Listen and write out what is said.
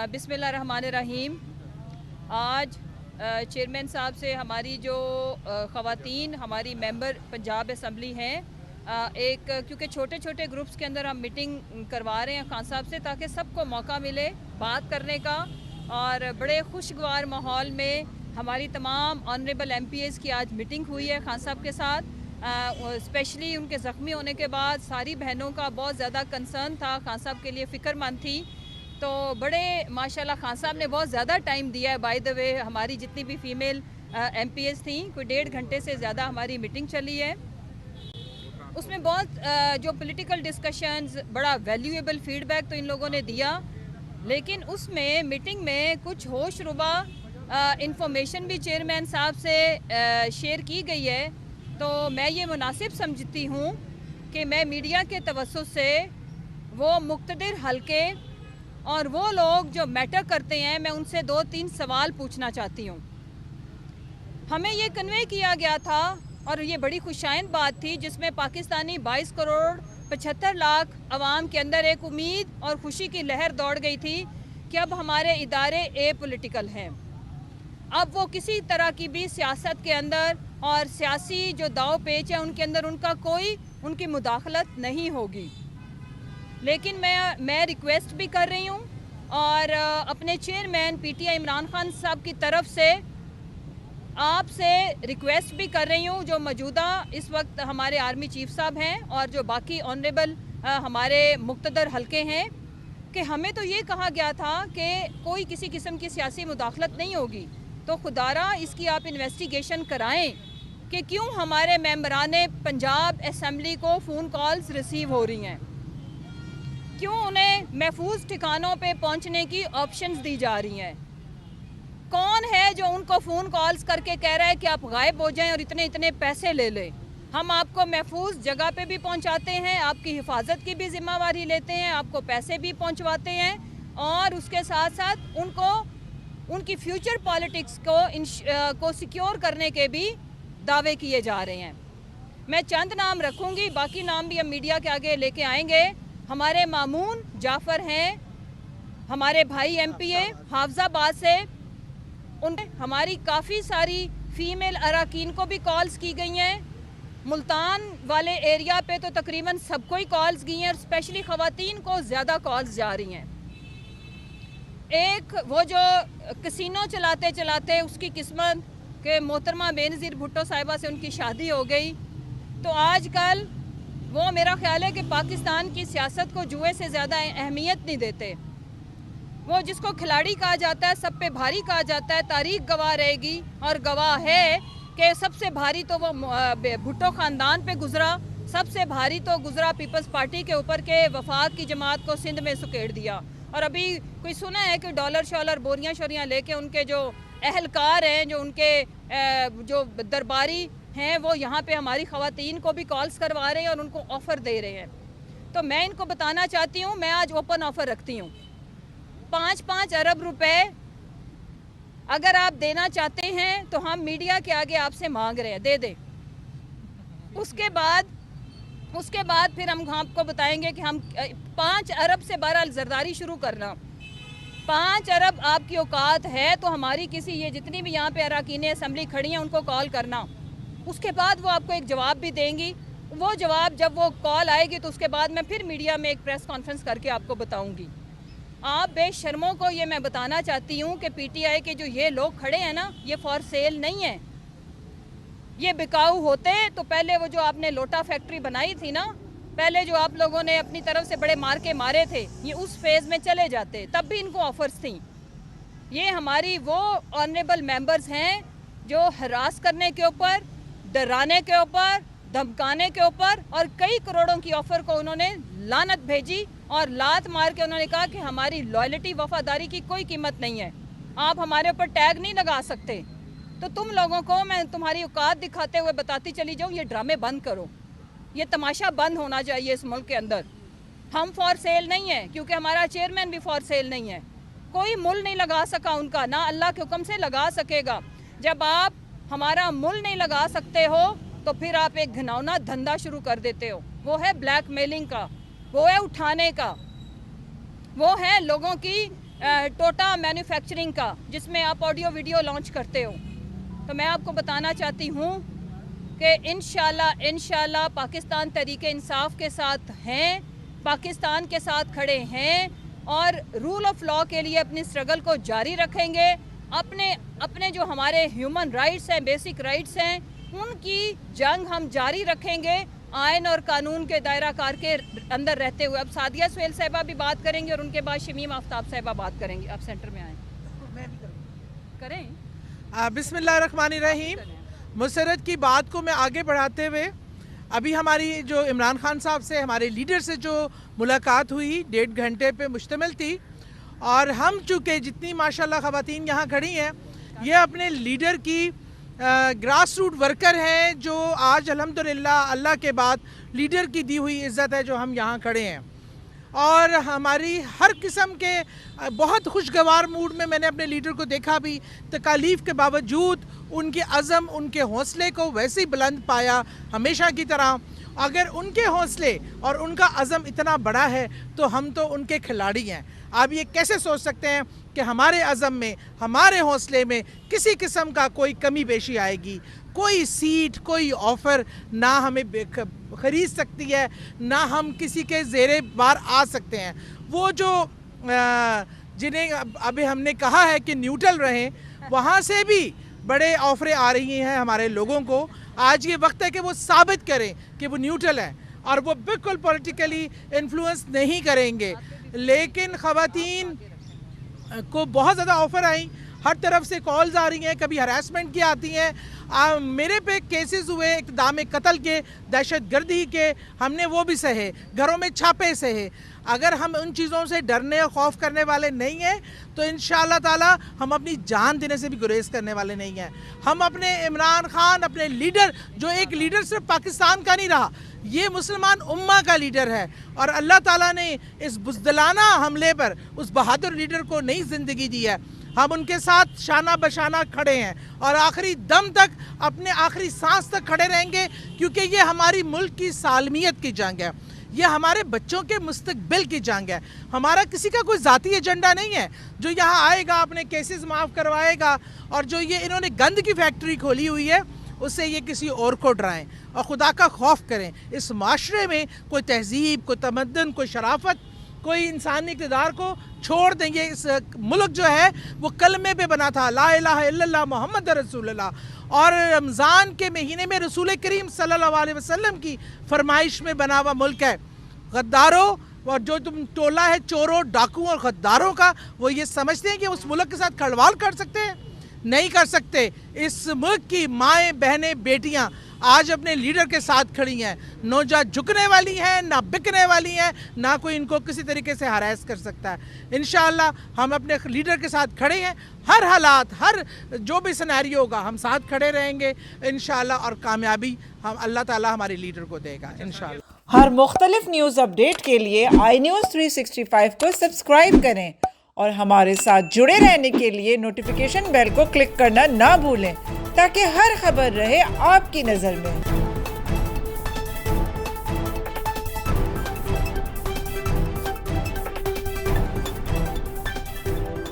बिस्मिल्लाहिर्रहमानिर्रहीम। आज चेयरमैन साहब से हमारी जो ख़वातीन हमारी मेंबर पंजाब असम्बली हैं, एक क्योंकि छोटे छोटे ग्रुप्स के अंदर हम मीटिंग करवा रहे हैं खान साहब से, ताकि सबको मौका मिले बात करने का। और बड़े खुशगवार माहौल में हमारी तमाम ऑनरेबल MPs की आज मीटिंग हुई है खान साहब के साथ। स्पेशली उनके ज़ख्मी होने के बाद सारी बहनों का बहुत ज़्यादा कंसर्न था, खान साहब के लिए फ़िक्रमंद थी। तो बड़े माशाल्लाह खान साहब ने बहुत ज़्यादा टाइम दिया है। बाय द वे हमारी जितनी भी फ़ीमेल MPs थी, कोई 1.5 घंटे से ज़्यादा हमारी मीटिंग चली है। उसमें बहुत जो पॉलिटिकल डिस्कशंस, बड़ा वैल्यूएबल फीडबैक तो इन लोगों ने दिया, लेकिन उसमें मीटिंग में कुछ होशरुबा इंफॉर्मेशन भी चेयरमैन साहब से शेयर की गई है। तो मैं ये मुनासिब समझती हूँ कि मैं मीडिया के तवज्जुह से वो मुक़्तदिर हल्के और वो लोग जो मैटर करते हैं, मैं उनसे 2-3 सवाल पूछना चाहती हूँ। हमें ये कन्वे किया गया था और ये बड़ी खुशाइंद बात थी, जिसमें पाकिस्तानी 22 करोड़ 75 लाख अवाम के अंदर एक उम्मीद और खुशी की लहर दौड़ गई थी कि अब हमारे इदारे एपॉलिटिकल हैं। अब वो किसी तरह की भी सियासत के अंदर और सियासी जो दाव पेच है उनके अंदर उनकी मुदाखलत नहीं होगी। लेकिन मैं रिक्वेस्ट भी कर रही हूँ और अपने चेयरमैन PTI इमरान खान साहब की तरफ से आपसे रिक्वेस्ट भी कर रही हूँ, जो मौजूदा इस वक्त हमारे आर्मी चीफ साहब हैं और जो बाकी ऑनरेबल हमारे मुक़्तदर हल्के हैं, कि हमें तो ये कहा गया था कि कोई किसी किस्म की सियासी मुदाखलत नहीं होगी। तो खुदारा इसकी आप इन्वेस्टिगेशन कराएं कि क्यों हमारे मेंबराने पंजाब असम्बली को फ़ोन कॉल्स रिसीव हो रही हैं, क्यों उन्हें महफूज ठिकानों पे पहुंचने की ऑप्शंस दी जा रही हैं। कौन है जो उनको फ़ोन कॉल्स करके कह रहा है कि आप गायब हो जाएं और इतने इतने पैसे ले लें। हम आपको महफूज जगह पे भी पहुंचाते हैं, आपकी हिफाजत की भी जिम्मेवारी लेते हैं, आपको पैसे भी पहुंचवाते हैं और उसके साथ साथ उनकी फ्यूचर पॉलिटिक्स को सिक्योर करने के भी दावे किए जा रहे हैं। मैं चंद नाम रखूँगी, बाकी नाम भी हम मीडिया के आगे लेके आएंगे। हमारे मामून जाफ़र हैं, हमारे भाई MPA हाफजाबाद से, हमारी काफ़ी सारी फ़ीमेल अराकीन को भी कॉल्स की गई हैं। मुल्तान वाले एरिया पे तो तकरीबन सबको ही कॉल्स गई हैं और स्पेशली ख़वातीन को ज़्यादा कॉल्स जा रही हैं। एक वो जो कसिनो चलाते चलाते उसकी किस्मत के मोहतरमा बेनज़ीर भुट्टो साहिबा से उनकी शादी हो गई। तो आजकल वो, मेरा ख्याल है कि पाकिस्तान की सियासत को जुए से ज़्यादा अहमियत नहीं देते। वो जिसको खिलाड़ी कहा जाता है, सब पे भारी कहा जाता है। तारीख गवाह रहेगी और गवाह है कि सबसे भारी तो वो भुट्टो ख़ानदान पे गुजरा, सबसे भारी तो गुजरा पीपल्स पार्टी के ऊपर के वफाक की जमात को सिंध में सुकेड़ दिया। और अभी कोई सुना है कि डॉलर शॉलर बोरियां शोरियां लेके उनके जो अहलकार हैं, जो उनके जो दरबारी हैं, वो यहाँ पे हमारी ख़वातीन को भी कॉल्स करवा रहे हैं और उनको ऑफ़र दे रहे हैं। तो मैं इनको बताना चाहती हूँ, मैं आज ओपन ऑफ़र रखती हूँ। 5-5 अरब रुपए अगर आप देना चाहते हैं तो हम मीडिया के आगे आपसे मांग रहे हैं, दे दें। उसके बाद फिर हम आपको बताएंगे कि हम 5 अरब से बहरहाल जरदारी शुरू करना। 5 अरब आपकी औकात है तो हमारी किसी, ये जितनी भी यहाँ पे अराकीन असम्बली खड़ी हैं, उनको कॉल करना। उसके बाद वो आपको एक जवाब भी देंगी। वो जवाब जब वो कॉल आएगी तो उसके बाद मैं फिर मीडिया में एक प्रेस कॉन्फ्रेंस करके आपको बताऊँगी। आप बेशर्मों को ये मैं बताना चाहती हूँ कि PTI के जो ये लोग खड़े हैं ना, ये फॉर सेल नहीं है। ये बिकाऊ होते तो पहले वो जो आपने लोटा फैक्ट्री बनाई थी ना, पहले जो आप लोगों ने अपनी तरफ से बड़े मार के मारे थे, ये उस फेज़ में चले जाते, तब भी इनको ऑफर्स थी। ये हमारी वो ऑनरेबल मेंबर्स हैं जो हरास करने के ऊपर, डराने के ऊपर, धमकाने के ऊपर और कई करोड़ों की ऑफ़र को उन्होंने लानत भेजी और लात मार के उन्होंने कहा कि हमारी लॉयल्टी, वफादारी की कोई कीमत नहीं है, आप हमारे ऊपर टैग नहीं लगा सकते। तो तुम लोगों को मैं तुम्हारी औकात दिखाते हुए बताती चली जाऊँ, ये ड्रामे बंद करो, ये तमाशा बंद होना चाहिए इस मुल्क के अंदर। हम फॉर सेल नहीं है, क्योंकि हमारा चेयरमैन भी फॉर सेल नहीं है। कोई मुल नहीं लगा सका उनका, ना अल्लाह के हुक्म से लगा सकेगा। जब आप हमारा मुल नहीं लगा सकते हो तो फिर आप एक घिनौना धंधा शुरू कर देते हो। वो है ब्लैकमेलिंग का, वो है उठाने का, वो है लोगों की टोटा मैन्युफैक्चरिंग का, जिसमें आप ऑडियो वीडियो लॉन्च करते हो, तो मैं आपको बताना चाहती हूँ कि इंशाल्लाह पाकिस्तान तहरीक इंसाफ के साथ हैं, पाकिस्तान के साथ खड़े हैं और रूल ऑफ लॉ के लिए अपनी स्ट्रगल को जारी रखेंगे। अपने जो हमारे ह्यूमन राइट्स हैं, बेसिक राइट्स हैं, उनकी जंग हम जारी रखेंगे आयन और कानून के दायरा कार के अंदर रहते हुए। अब सादिया सुहेल साहिबा भी बात करेंगे और उनके बाद शमीम आफ्ताब साहिबा बात करेंगे। आप सेंटर में आए, मैं भी करें। बिस्मिल्लाहिर्रहमानिर्रहीम। मुसर्रत की बात को मैं आगे बढ़ाते हुए, अभी हमारी जो इमरान खान साहब से, हमारे लीडर से जो मुलाकात हुई 1.5 घंटे पे मुश्तमिल थी, और हम चूँकि जितनी माशाल्लाह ख़वातीन यहाँ खड़ी हैं, ये अपने लीडर की ग्रास रूट वर्कर हैं, जो आज अल्हम्दुलिल्लाह अल्लाह के बाद लीडर की दी हुई इज़्ज़त है जो हम यहाँ खड़े हैं। और हमारी हर किस्म के बहुत खुशगवार मूड में मैंने अपने लीडर को देखा भी, तकालीफ के बावजूद उनके अज़म, उनके हौसले को वैसे ही बुलंद पाया हमेशा की तरह। अगर उनके हौसले और उनका अज़म इतना बड़ा है तो हम तो उनके खिलाड़ी हैं। आप ये कैसे सोच सकते हैं कि हमारे अज़म में, हमारे हौसले में किसी किस्म का कोई कमी पेशी आएगी? कोई सीट, कोई ऑफ़र ना हमें ख़रीद सकती है, ना हम किसी के ज़ेरे बार आ सकते हैं। वो जो जिन्हें अभी हमने कहा है कि न्यूट्रल रहें, वहाँ से भी बड़े ऑफरें आ रही हैं हमारे लोगों को। आज ये वक्त है कि वो साबित करें कि वो न्यूट्रल हैं और वो बिल्कुल पॉलिटिकली इन्फ्लुएंस नहीं करेंगे। लेकिन ख़वातीन को बहुत ज़्यादा ऑफ़र आई, हर तरफ से कॉल्स आ रही हैं, कभी हरासमेंट की आती हैं। मेरे पे केसेस हुए इक़्तिदाम कत्ल के, दहशत गर्दी के, हमने वो भी सहे, घरों में छापे सहे। अगर हम उन चीज़ों से डरने और खौफ करने वाले नहीं हैं तो इंशाअल्लाह ताला हम अपनी जान देने से भी गुरेज करने वाले नहीं हैं। हम अपने इमरान खान, अपने लीडर, जो एक लीडर सिर्फ पाकिस्तान का नहीं रहा, ये मुसलमान उम्मा का लीडर है, और अल्लाह ताला ने इस बुज़दिलाना हमले पर उस बहादुर लीडर को नई ज़िंदगी दी है। हम उनके साथ शाना बशाना खड़े हैं और आखिरी दम तक, अपने आखिरी सांस तक खड़े रहेंगे, क्योंकि ये हमारी मुल्क की सालमियत की जंग है, ये हमारे बच्चों के मुस्तकबिल की जंग है। हमारा किसी का कोई ज़ाती एजेंडा नहीं है जो यहाँ आएगा, अपने केसेस माफ़ करवाएगा, और जो ये इन्होंने गंद की फैक्ट्री खोली हुई है उससे ये किसी और को डराएं और खुदा का खौफ करें। इस माशरे में कोई तहजीब, कोई तमद्दुन, कोई शराफत, कोई इंसानी इक़्तिदार को छोड़ देंगे। इस मुल्क जो है वो कलमे पे बना था, ला इलाहा इल्लल्लाह मुहम्मद रसूलुल्लाह, और रमज़ान के महीने में रसूल करीम सल्लल्लाहु अलैहि वसल्लम की फरमाइश में बना हुआ मुल्क है। गद्दारों और जो तुम टोला है चोरों, डाकुओं और गद्दारों का, वो ये समझते हैं कि उस मुल्क के साथ खड़वाल कर सकते हैं? नहीं कर सकते। इस मुल्क की माएँ, बहनें, बेटियाँ आज अपने लीडर के साथ खड़ी हैं, ना झुकने वाली हैं, ना बिकने वाली हैं, ना कोई इनको किसी तरीके से हरास कर सकता है। इंशाअल्लाह हम अपने लीडर के साथ खड़े हैं, हर हालात, हर जो भी सिनेरियो होगा हम साथ खड़े रहेंगे इंशाअल्लाह, और कामयाबी हम अल्लाह ताला हमारे लीडर को देगा इंशाअल्लाह। हर मुख्तलिफ न्यूज़ अपडेट के लिए iNews 365 को सब्सक्राइब करें और हमारे साथ जुड़े रहने के लिए नोटिफिकेशन बेल को क्लिक करना ना भूलें, ताकि हर खबर रहे आपकी नज़र में।